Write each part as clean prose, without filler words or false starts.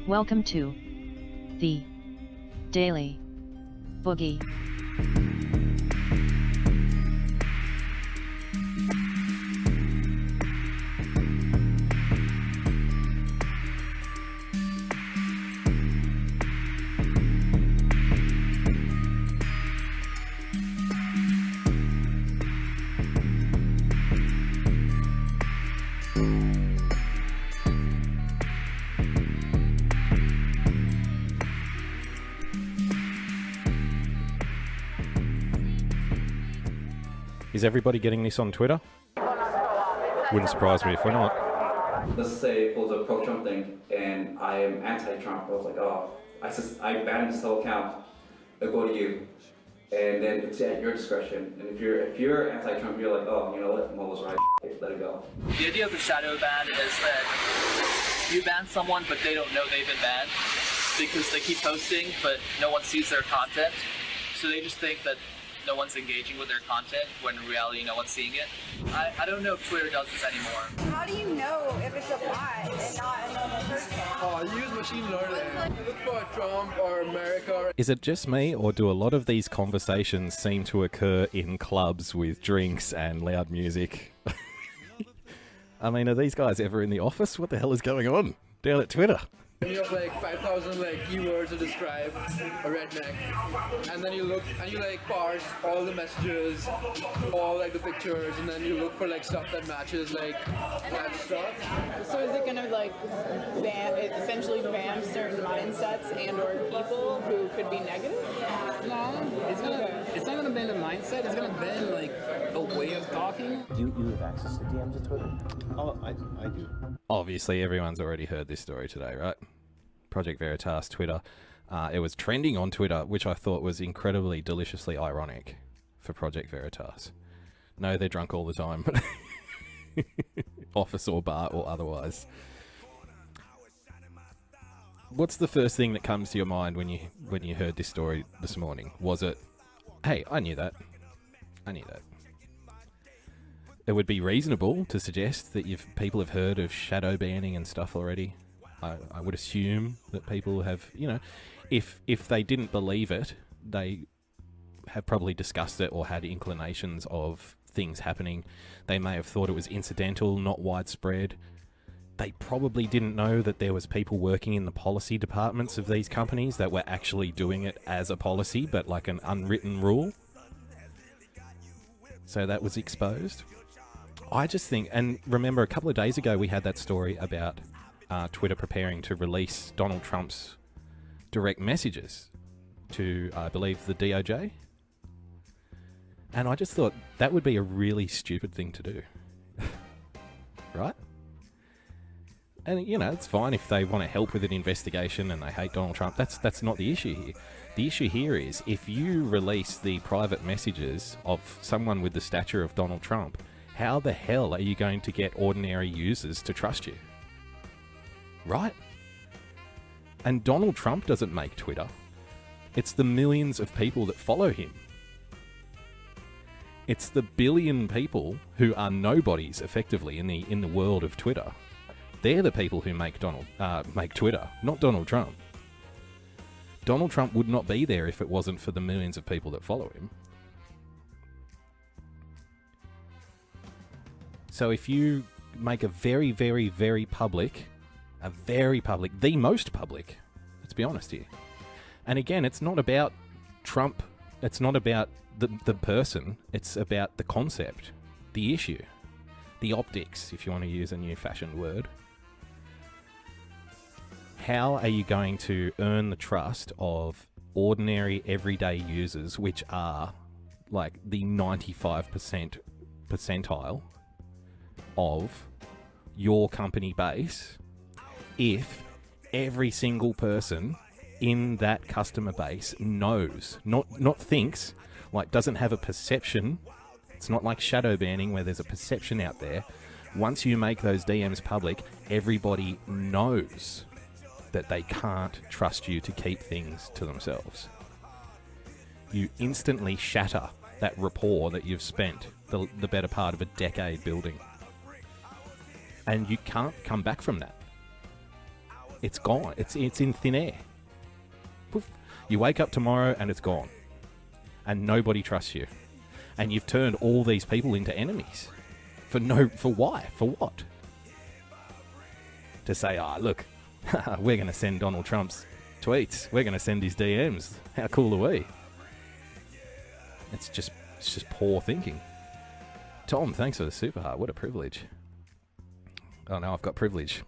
Welcome to the Daily Boogie. Is everybody getting this on Twitter? Wouldn't surprise me if we're not. Let's say it was a pro-Trump thing, and I am anti-Trump. I was like, I banned this whole account. It'll go to you, and then it's at your discretion. And if you're anti-Trump, you're like, oh, you know what, Mo was right. Let it go. The idea of the shadow ban is that you ban someone, but they don't know they've been banned because they keep posting, but no one sees their content. So they just think that no one's engaging with their content, when in reality no one's seeing it. I don't know if Twitter does this anymore. How do you know if it's a bot and not a normal person? Use machine learning. Look for Trump or America. Is it just me, or do a lot of these conversations seem to occur in clubs with drinks and loud music? I mean, are these guys ever in the office? What the hell is going on down at Twitter? You have like 5,000 keywords to describe a redneck, and then you look and you parse all the messages, all the pictures, and then you look for stuff that matches that stuff. So is it going to essentially ban certain mindsets and or people who could be negative? No, it's not gonna ban the mindset. It's gonna ban a way of talking. Do you have access to DMs of Twitter? Oh, I do. Obviously, everyone's already heard this story today, right? Project Veritas Twitter. It was trending on Twitter, which I thought was incredibly deliciously ironic for Project Veritas. No, they're drunk all the time, but office or bar or otherwise. What's the first thing that comes to your mind when you heard this story this morning? Was it, hey, I knew that. It would be reasonable to suggest that people have heard of shadow banning and stuff already. I would assume that people have, if they didn't believe it, they have probably discussed it or had inclinations of things happening. They may have thought it was incidental, not widespread. They probably didn't know that there was people working in the policy departments of these companies that were actually doing it as a policy, but like an unwritten rule. So that was exposed. I just think, and remember a couple of days ago we had that story about Twitter preparing to release Donald Trump's direct messages to, I believe, the DOJ. And I just thought that would be a really stupid thing to do. Right? And, it's fine if they want to help with an investigation and they hate Donald Trump. That's not the issue here. The issue here is if you release the private messages of someone with the stature of Donald Trump, how the hell are you going to get ordinary users to trust you? Right? And Donald Trump doesn't make Twitter. It's the millions of people that follow him. It's the billion people who are nobodies, effectively, in the world of Twitter. They're the people who make Twitter, not Donald Trump. Donald Trump would not be there if it wasn't for the millions of people that follow him. So if you make a very, very, very public, the most public, let's be honest here. And again, it's not about Trump, it's not about the person, it's about the concept, the issue, the optics, if you want to use a new fashioned word. How are you going to earn the trust of ordinary everyday users, which are like the 95% percentile of your company base, if every single person in that customer base knows, not thinks, doesn't have a perception? It's not like shadow banning where there's a perception out there. Once you make those DMs public, everybody knows that they can't trust you to keep things to themselves. You instantly shatter that rapport that you've spent the better part of a decade building. And you can't come back from that. It's gone. It's in thin air. Poof. You wake up tomorrow and it's gone. And nobody trusts you. And you've turned all these people into enemies. For why? For what? To say, look, we're going to send Donald Trump's tweets. We're going to send his DMs. How cool are we? It's just poor thinking. Tom, thanks for the super heart. What a privilege. Oh, no, I've got privilege.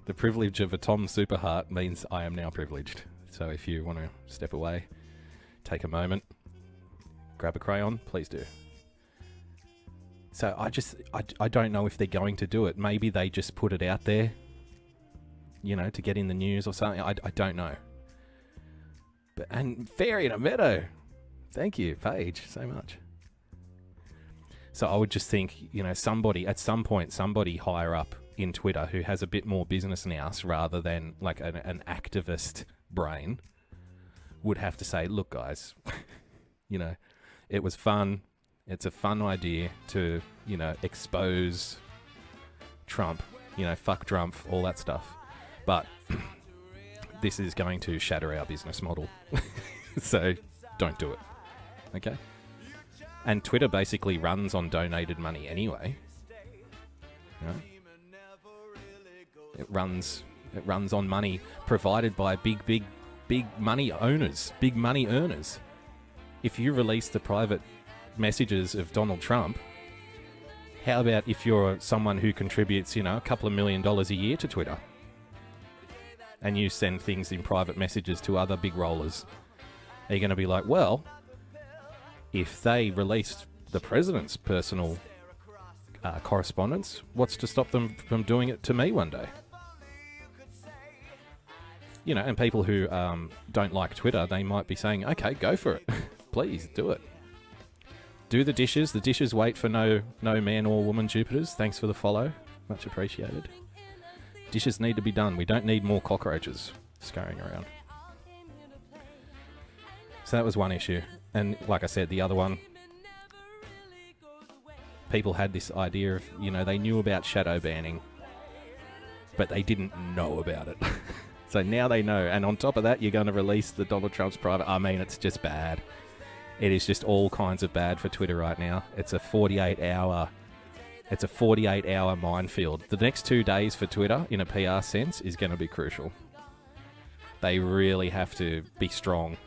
The privilege of a Tom super heart means I am now privileged. So if you want to step away, take a moment, grab a crayon, please do. So I don't know if they're going to do it. Maybe they just put it out there, to get in the news or something. I don't know. And Fairy in a Meadow. Thank you, Paige, so much. So I would just think, somebody, at some point, somebody higher up in Twitter who has a bit more business nous rather than like an activist brain would have to say, look, guys, it was fun. It's a fun idea to, expose Trump, fuck Trump, all that stuff. But this is going to shatter our business model. So don't do it. Okay? And Twitter basically runs on donated money anyway. It runs on money provided by big money owners, big money earners. If you release the private messages of Donald Trump, how about if you're someone who contributes, a couple of $1 million a year to Twitter, and you send things in private messages to other big rollers? Are you going to be like, well, if they released the president's personal correspondence, what's to stop them from doing it to me one day? And people who don't like Twitter, they might be saying, okay, go for it. Please do it. Do the dishes. The dishes wait for no man or woman Jupiters. Thanks for the follow. Much appreciated. Dishes need to be done. We don't need more cockroaches scurrying around. So that was one issue. And like I said, the other one, people had this idea of, they knew about shadow banning, but they didn't know about it. So now they know. And on top of that, you're going to release the Donald Trump's private. I mean, it's just bad. It is just all kinds of bad for Twitter right now. It's a 48-hour minefield. The next 2 days for Twitter, in a PR sense, is going to be crucial. They really have to be strong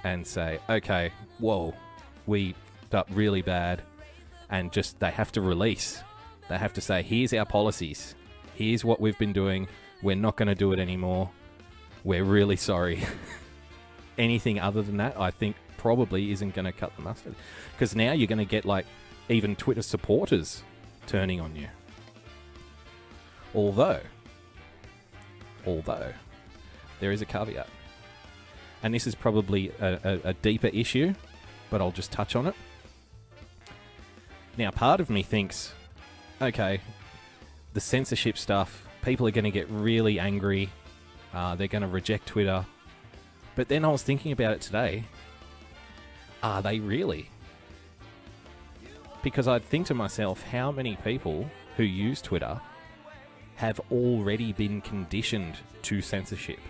and say, okay, whoa, we up really bad, and just they have to release. They have to say, here's our policies. Here's what we've been doing. We're not going to do it anymore. We're really sorry. Anything other than that, I think, probably isn't going to cut the mustard. Because now you're going to get, even Twitter supporters turning on you. Although, there is a caveat. And this is probably a deeper issue, but I'll just touch on it. Now, part of me thinks, okay, the censorship stuff, people are going to get really angry. They're going to reject Twitter. But then I was thinking about it today. Are they really? Because I'd think to myself, how many people who use Twitter have already been conditioned to censorship?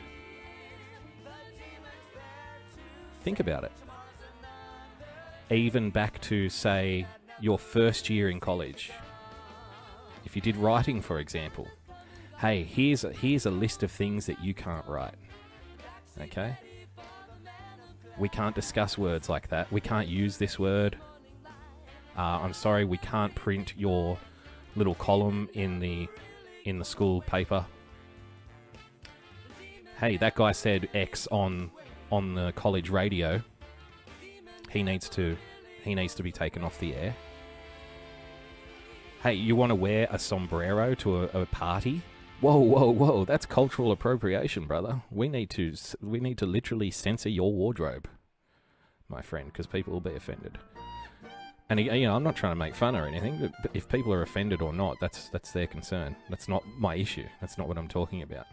Think about it. Even back to, say, your first year in college. If you did writing, for example, hey, here's a list of things that you can't write. Okay? We can't discuss words like that. We can't use this word. I'm sorry, we can't print your little column in the school paper. Hey, that guy said X on the college radio. He needs to be taken off the air. Hey, you want to wear a sombrero to a party? Whoa, that's cultural appropriation, brother. We need to literally censor your wardrobe, my friend, because people will be offended. And I'm not trying to make fun or anything, but if people are offended or not, that's their concern. That's not my issue. That's not what I'm talking about.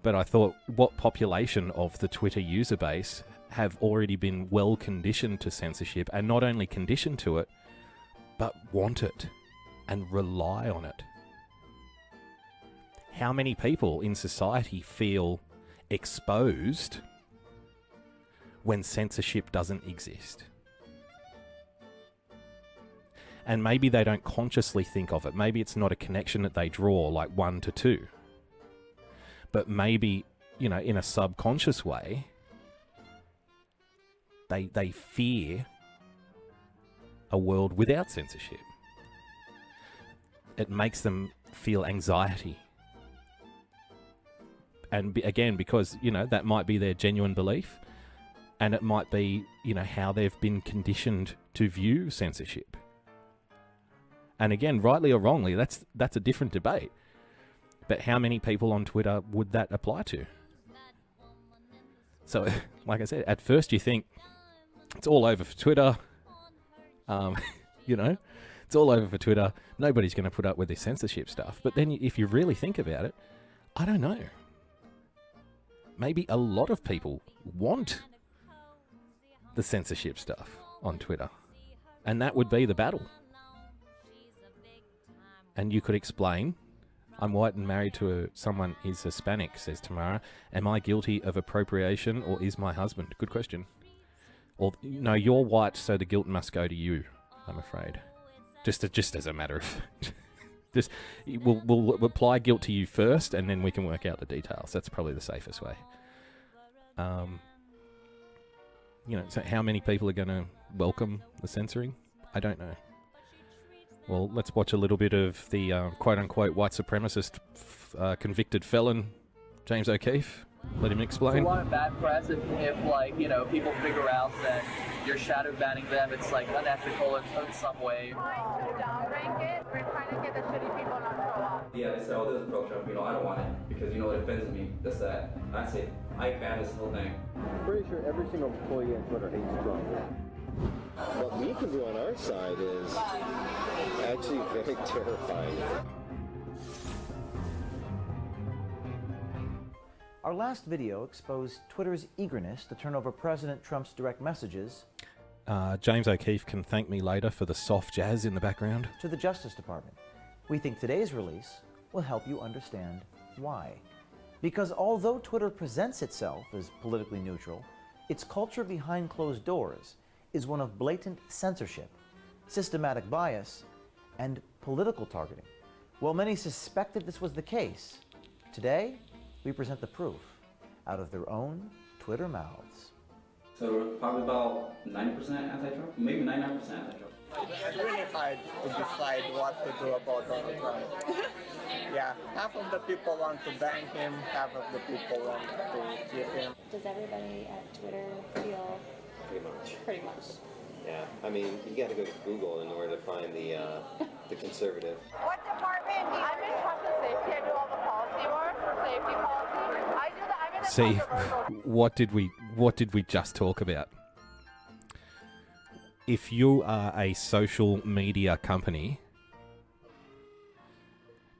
But I thought, what population of the Twitter user base have already been well conditioned to censorship, and not only conditioned to it, but want it and rely on it? how many people in society feel exposed when censorship doesn't exist? And maybe they don't consciously think of it. Maybe it's not a connection that they draw, like 1 to 2. But maybe, you know, in a subconscious way, they fear a world without censorship. It makes them feel anxiety. And again, because, you know, that might be their genuine belief, and it might be, you know, how they've been conditioned to view censorship. And again, rightly or wrongly, that's a different debate. But how many people on Twitter would that apply to? So, like I said, at first you think it's all over for Twitter. You know, it's all over for Twitter. Nobody's going to put up with this censorship stuff. But then if you really think about it, I don't know. Maybe a lot of people want the censorship stuff on Twitter. And that would be the battle. And you could explain, I'm white and married to someone is Hispanic, says Tamara. Am I guilty of appropriation or is my husband? Good question. Or, no, you're white, so the guilt must go to you, I'm afraid. Just as a matter of... we'll apply guilt to you first, and then we can work out the details. That's probably the safest way. You know, so how many people are going to welcome the censoring? I don't know. Well, let's watch a little bit of the quote-unquote white supremacist convicted felon, James O'Keefe. Let him explain. It's a lot of bad press if like, you know, people figure out that you're shadow banning them. It's like unethical in some way. Trying to downrank it. We're trying to get the shitty people not to show up. Yeah, they say, oh, this is pro-Trump. You know, I don't want it because, you know, it offends me. This, that. I say, I ban this whole thing. I'm pretty sure every single employee on Twitter hates Trump. What we can do on our side is actually very terrifying. Our last video exposed Twitter's eagerness to turn over President Trump's direct messages James O'Keefe can thank me later for the soft jazz in the background. To the Justice Department. We think today's release will help you understand why. Because although Twitter presents itself as politically neutral, its culture behind closed doors is one of blatant censorship, systematic bias, and political targeting. While many suspected this was the case, today we present the proof out of their own Twitter mouths. So we're probably about 90% anti-Trump, maybe 99% anti-Trump. It's really hard to decide what to do about Donald Trump. Yeah, half of the people want to ban him, half of the people want to keep him. Does everybody at Twitter feel pretty much? Yeah, I mean, you got to go to Google in order to find the conservative. What department? I'm in trust and safety. I do all the policy work for safety policy. I do that. I'm in the See, controversial. what did we just talk about? If you are a social media company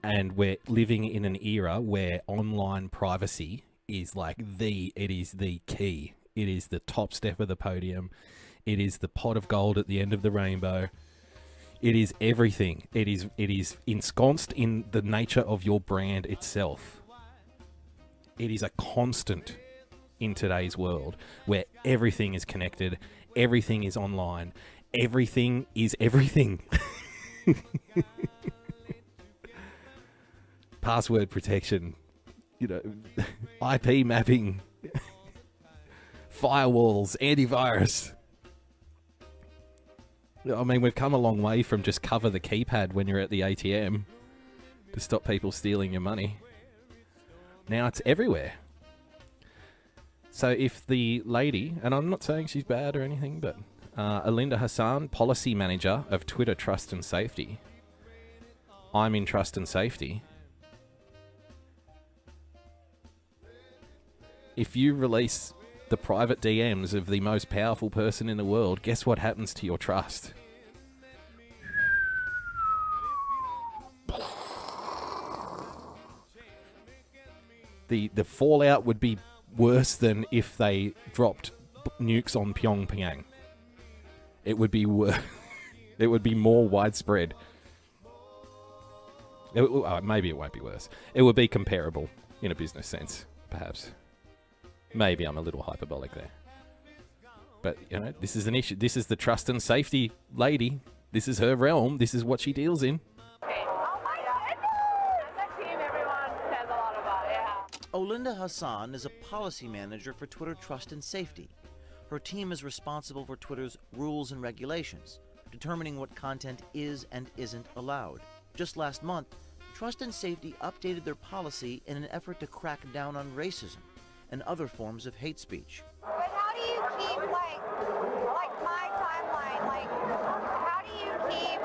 and we're living in an era where online privacy is like it is the key. It is the top step of the podium. It is the pot of gold at the end of the rainbow. It is everything. It is ensconced in the nature of your brand itself. It is a constant in today's world where everything is connected, everything is online, everything is everything. Password protection, you know, IP mapping, firewalls, antivirus. I mean, we've come a long way from just cover the keypad when you're at the ATM to stop people stealing your money. Now it's everywhere. So if the lady, and I'm not saying she's bad or anything, but Alinda Hassan, Policy Manager of Twitter Trust and Safety. I'm in Trust and Safety. If you release the private DMs of the most powerful person in the world, guess what happens to your trust? The fallout would be worse than if they dropped nukes on Pyongyang. It would be it would be more widespread. Maybe it won't be worse. It would be comparable in a business sense, perhaps. Maybe I'm a little hyperbolic there. But, you know, this is an issue. This is the trust and safety lady. This is her realm. This is what she deals in. Olinda Hassan is a policy manager for Twitter Trust and Safety. Her team is responsible for Twitter's rules and regulations, determining what content is and isn't allowed. Just last month, Trust and Safety updated their policy in an effort to crack down on racism and other forms of hate speech. But how do you keep, like my timeline, like, how do you keep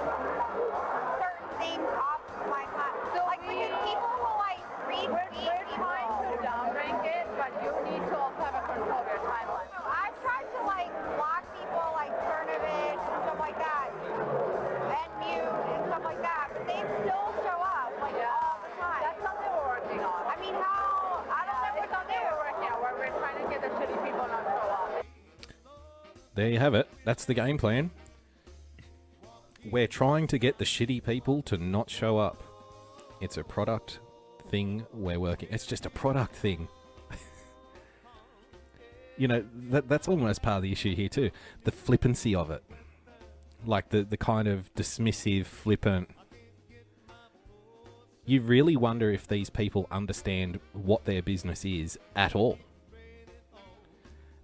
certain things off my timeline? So, like, because people will, like, read we're trying to downrank it, but you need to also have a control of your timeline. So I've tried to, like, block people, like, Cernovich and stuff like that, and mute and stuff like that, but they still show up, like, all the time. That's something we're working on. I mean, how, I don't know what to do. Where we're trying to get the shitty people not to show up. There you have it. That's the game plan. We're trying to get the shitty people to not show up. It's a product thing we're working. It's just a product thing. You know, that's almost part of the issue here too. The flippancy of it. Like the kind of dismissive, flippant. You really wonder if these people understand what their business is at all.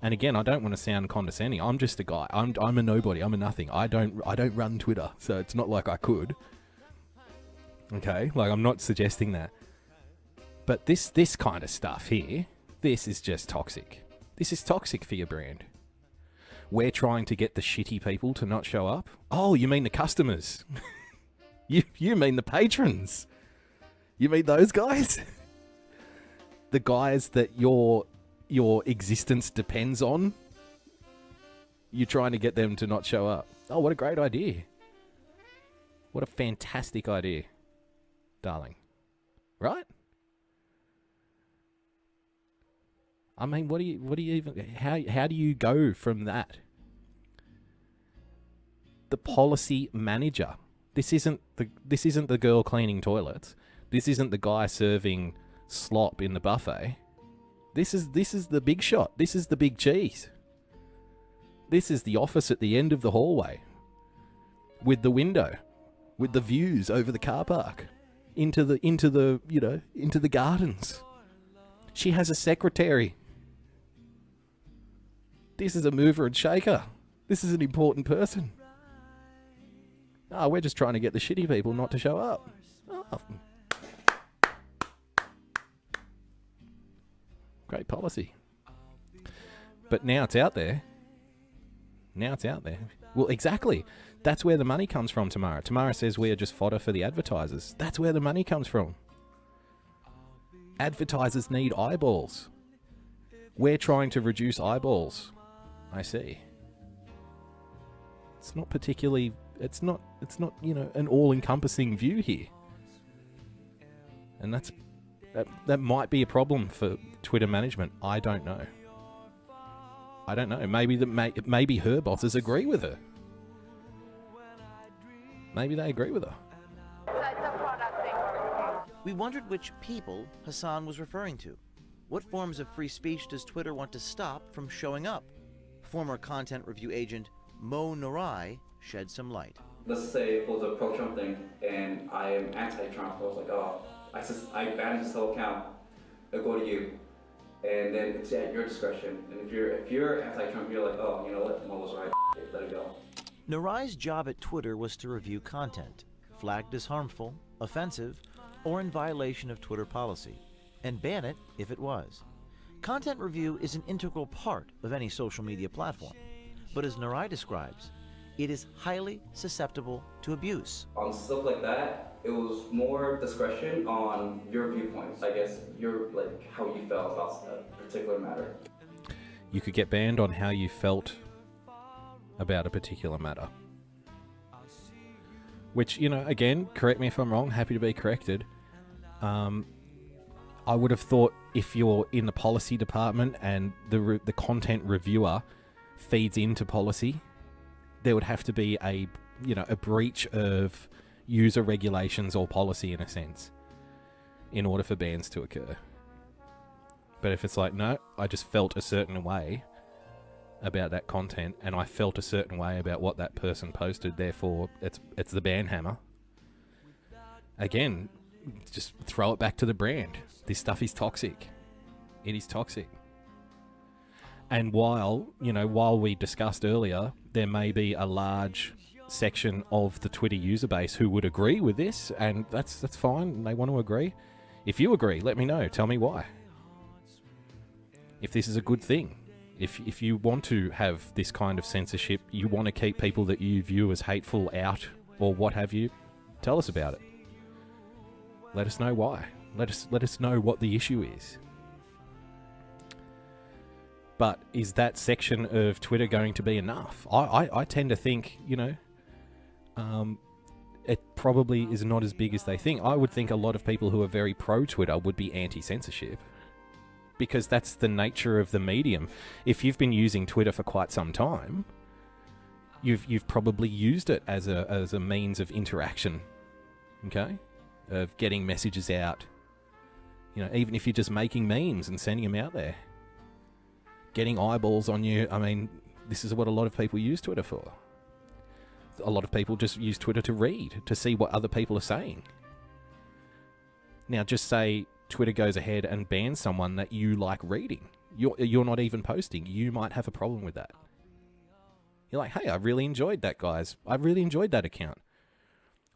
And again, I don't want to sound condescending. I'm just a guy. I'm a nobody. I'm a nothing. I don't run Twitter, so it's not like I could. Okay, like I'm not suggesting that. But this kind of stuff here, this is just toxic. This is toxic for your brand. We're trying to get the shitty people to not show up. Oh, you mean the customers? you mean the patrons? You mean those guys? The guys that your existence depends on? You're trying to get them to not show up. Oh, what a great idea. What a fantastic idea, darling. Right? I mean, what do you even, how do you go from that? The policy manager. This isn't the girl cleaning toilets. This isn't the guy serving slop in the buffet. This is the big shot. This is the big cheese. This is the office at the end of the hallway. With the window. With the views over the car park. Into the gardens. She has a secretary. This is a mover and shaker. This is an important person. Oh, we're just trying to get the shitty people not to show up. Oh. Great policy. But now it's out there. Well, exactly. That's where the money comes from tomorrow. Tomorrow says we are just fodder for the advertisers. That's where the money comes from. Advertisers need eyeballs. We're trying to reduce eyeballs. I see. It's not, an all-encompassing view here. And that might be a problem for Twitter management. I don't know. Maybe her bosses agree with her. Maybe they agree with her. We wondered which people Hassan was referring to. What forms of free speech does Twitter want to stop from showing up? Former content review agent Mo Narai shed some light. Let's say it was a pro-Trump thing, and I am anti-Trump. I was like, oh, I banned this whole account. It'll go to you, and then it's at your discretion. And if you're anti-Trump, you're like, oh, you know what, Mo was right. Let it go. Narai's job at Twitter was to review content flagged as harmful, offensive, or in violation of Twitter policy, and ban it if it was. Content review is an integral part of any social media platform, but as Narai describes, it is highly susceptible to abuse. On stuff like that, it was more discretion on your viewpoints. I guess how you felt about a particular matter. You could get banned on how you felt about a particular matter. Which, again, correct me if I'm wrong, happy to be corrected. I would have thought if you're in the policy department and the content reviewer feeds into policy, there would have to be a breach of user regulations or policy in a sense in order for bans to occur. But if it's like, no, I just felt a certain way about that content, and I felt a certain way about what that person posted, therefore it's the ban hammer. Again, just throw it back to the brand. This stuff is toxic. It is toxic. And while we discussed earlier, there may be a large section of the Twitter user base who would agree with this, and that's fine. They want to agree. If you agree, let me know. Tell me why. If this is a good thing. If you want to have this kind of censorship, you want to keep people that you view as hateful out, or what have you, tell us about it. Let us know why. Let us know what the issue is. But is that section of Twitter going to be enough? I tend to think, it probably is not as big as they think. I would think a lot of people who are very pro-Twitter would be anti-censorship, because that's the nature of the medium. If you've been using Twitter for quite some time, you've probably used it as a means of interaction, okay, of getting messages out. Even if you're just making memes and sending them out there, getting eyeballs on you. I mean, this is what a lot of people use Twitter for. A lot of people just use Twitter to read, to see what other people are saying. Now, just say Twitter goes ahead and bans someone that you like reading. You're not even posting. You might have a problem with that. You're like, hey, I really enjoyed that, guys. I really enjoyed that account.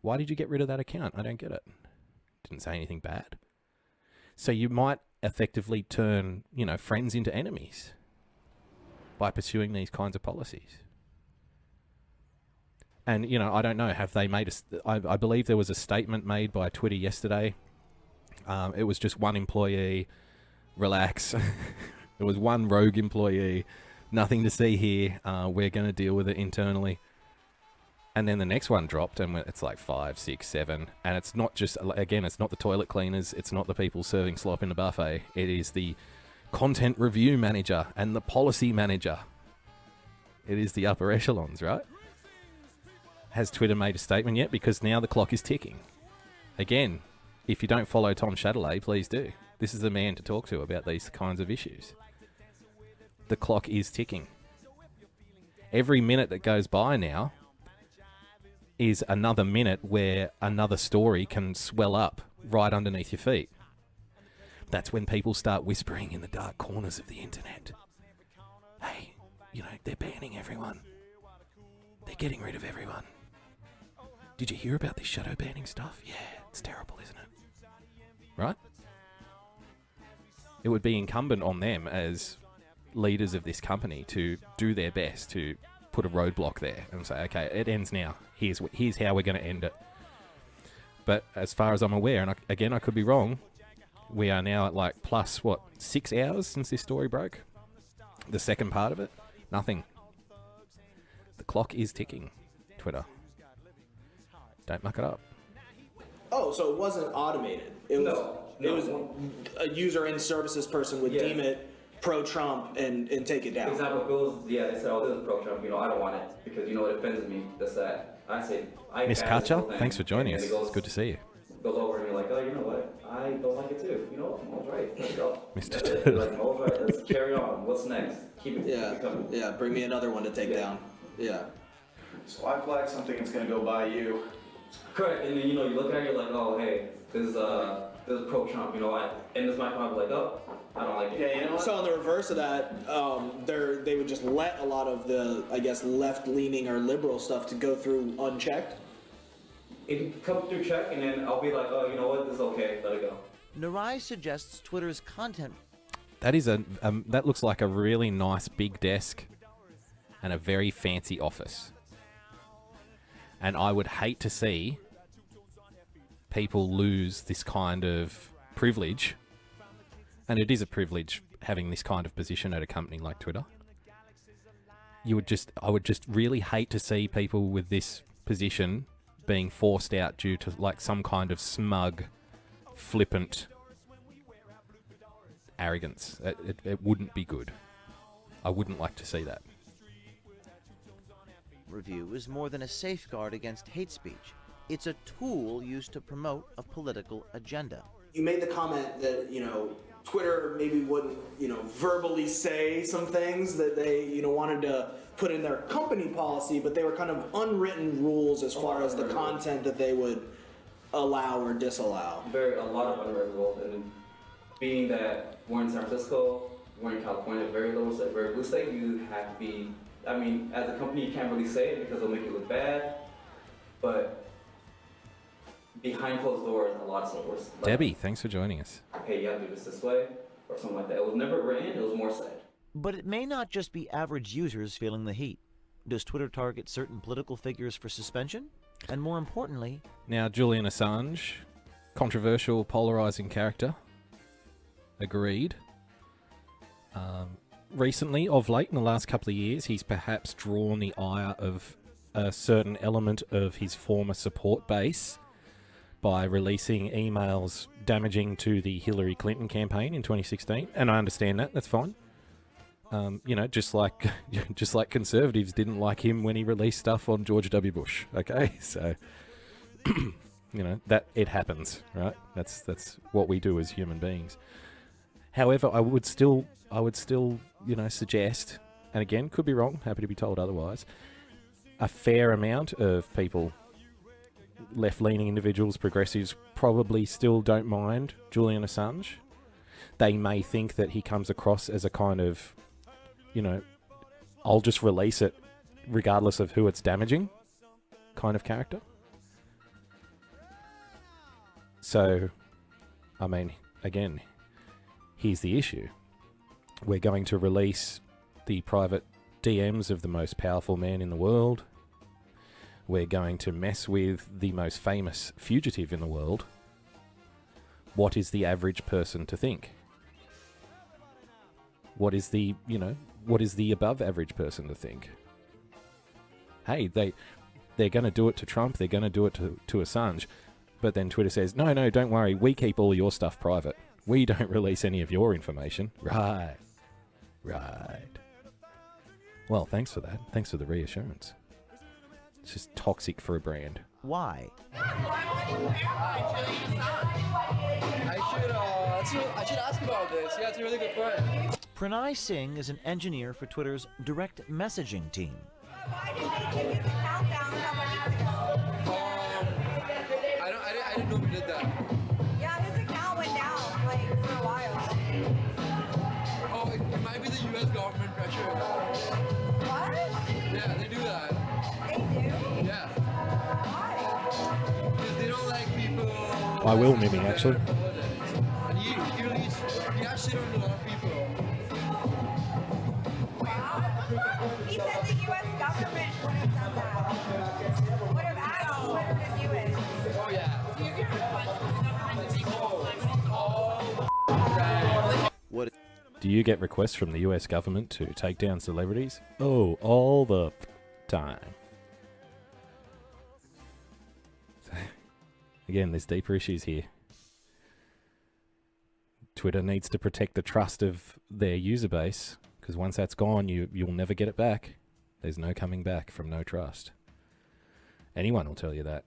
Why did you get rid of that account? I don't get it. Didn't say anything bad. So you might effectively turn, friends into enemies by pursuing these kinds of policies. And, I don't know, have they made I believe there was a statement made by Twitter yesterday. It was just one employee, relax. There was one rogue employee, nothing to see here. We're going to deal with it internally. And then the next one dropped, and it's like 5, 6, 7. And it's not just, again, it's not the toilet cleaners. It's not the people serving slop in the buffet. It is the content review manager and the policy manager. It is the upper echelons, right? Has Twitter made a statement yet? Because now the clock is ticking. Again, if you don't follow Tom Chatterley, please do. This is the man to talk to about these kinds of issues. The clock is ticking. Every minute that goes by now is another minute where another story can swell up right underneath your feet. That's when people start whispering in the dark corners of the internet. Hey, they're banning everyone. They're getting rid of everyone. Did you hear about this shadow banning stuff? Yeah, it's terrible, isn't it? Right? It would be incumbent on them as leaders of this company to do their best to put a roadblock there and say, okay, it ends now. Here's how we're going to end it. But as far as I'm aware, and again, I could be wrong, we are now at plus 6 hours since this story broke? The second part of it? Nothing. The clock is ticking, Twitter. Don't muck it up. Oh, so it wasn't automated. It was a user and services person would deem it pro-Trump and take it down. Example, if it was, they said, this is pro-Trump, I don't want it because, it offends me, this, that. I say, Miss Katcha, thanks for joining us. It's good to see you. Goes over and you're like, oh, you know what? I don't like it too. All's right. Let's go. Mr. Like, all's right. Let's carry on. What's next? Keep it coming. Yeah, bring me another one to take down. Yeah. So I flag something that's going to go by you. Correct. And then, you look at it, you're like, oh, hey, this is pro-Trump. And this might come up like, oh, I don't like it. Yeah, So on the reverse of that, they would just let a lot of the, left-leaning or liberal stuff to go through unchecked. It comes through check, and then I'll be like, oh, you know what? This is okay. Let it go. Narai suggests Twitter's content. That is that looks like a really nice big desk and a very fancy office. And I would hate to see people lose this kind of privilege. And it is a privilege having this kind of position at a company like Twitter. I would just really hate to see people with this position being forced out due to some kind of smug, flippant arrogance. It wouldn't be good. I wouldn't like to see that. Review is more than a safeguard against hate speech. It's a tool used to promote a political agenda. You made the comment that, Twitter maybe wouldn't, verbally say some things that they, wanted to put in their company policy, but they were kind of unwritten rules as far as the content that they would allow or disallow. A lot of unwritten rules, and being that we're in San Francisco, we're in California, very blue state, you have to be, as a company you can't really say it because it'll make you look bad, but behind closed doors, a lot of stuff was like, Debbie, thanks for joining us. Hey, you have to do this way, or something like that. It was never written, it was more said. But it may not just be average users feeling the heat. Does Twitter target certain political figures for suspension? And more importantly... Now, Julian Assange, controversial, polarizing character. Agreed. Recently, of late, in the last couple of years, he's perhaps drawn the ire of a certain element of his former support base by releasing emails damaging to the Hillary Clinton campaign in 2016, and I understand that. That's fine. Just like conservatives didn't like him when he released stuff on George W. Bush. Okay, so that it happens, right? That's what we do as human beings. However, I would still, suggest, and again, could be wrong. Happy to be told otherwise. A fair amount of people, left-leaning individuals, progressives, probably still don't mind Julian Assange. They may think that he comes across as a kind of, I'll just release it regardless of who it's damaging kind of character. So, again, here's the issue. We're going to release the private DMs of the most powerful man in the world. We're going to mess with the most famous fugitive in the world. What is the average person to think? What is the above average person to think? Hey, they're going to do it to Trump, they're going to do it to Assange, but then Twitter says, no, don't worry, we keep all your stuff private. We don't release any of your information. Right. Well, thanks for that. Thanks for the reassurance. It's just toxic for a brand. Why? I should ask about this. Yeah, it's a really good point. Pranay Singh is an engineer for Twitter's direct messaging team. Why did they take his account down a couple weeks ago? I didn't know we did that. Yeah, his account went down, for a while. Oh, it might be the U.S. government pressure. What? Yeah, they do that. They do? Yeah. Why? Because they don't like people... I will, Mimi, actually. And he has shit on a lot of people. Wow. He said the U.S. government would have done that. Would have asked Twitter to do it. Oh, yeah. Do you get requests from the US government to take down celebrities? Oh, all the time. Again, there's deeper issues here. Twitter needs to protect the trust of their user base, because once that's gone, you'll never get it back. There's no coming back from no trust. Anyone will tell you that.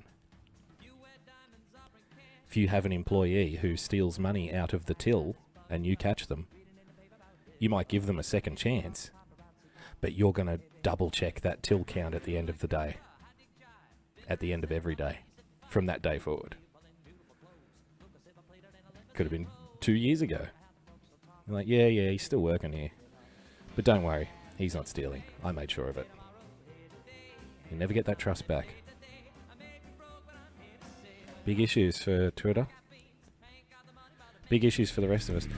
If you have an employee who steals money out of the till and you catch them, you might give them a second chance, but you're going to double check that till count at the end of the day. At the end of every day. From that day forward. Could have been 2 years ago. You're like, yeah, he's still working here. But don't worry, he's not stealing. I made sure of it. You never get that trust back. Big issues for Twitter. Big issues for the rest of us.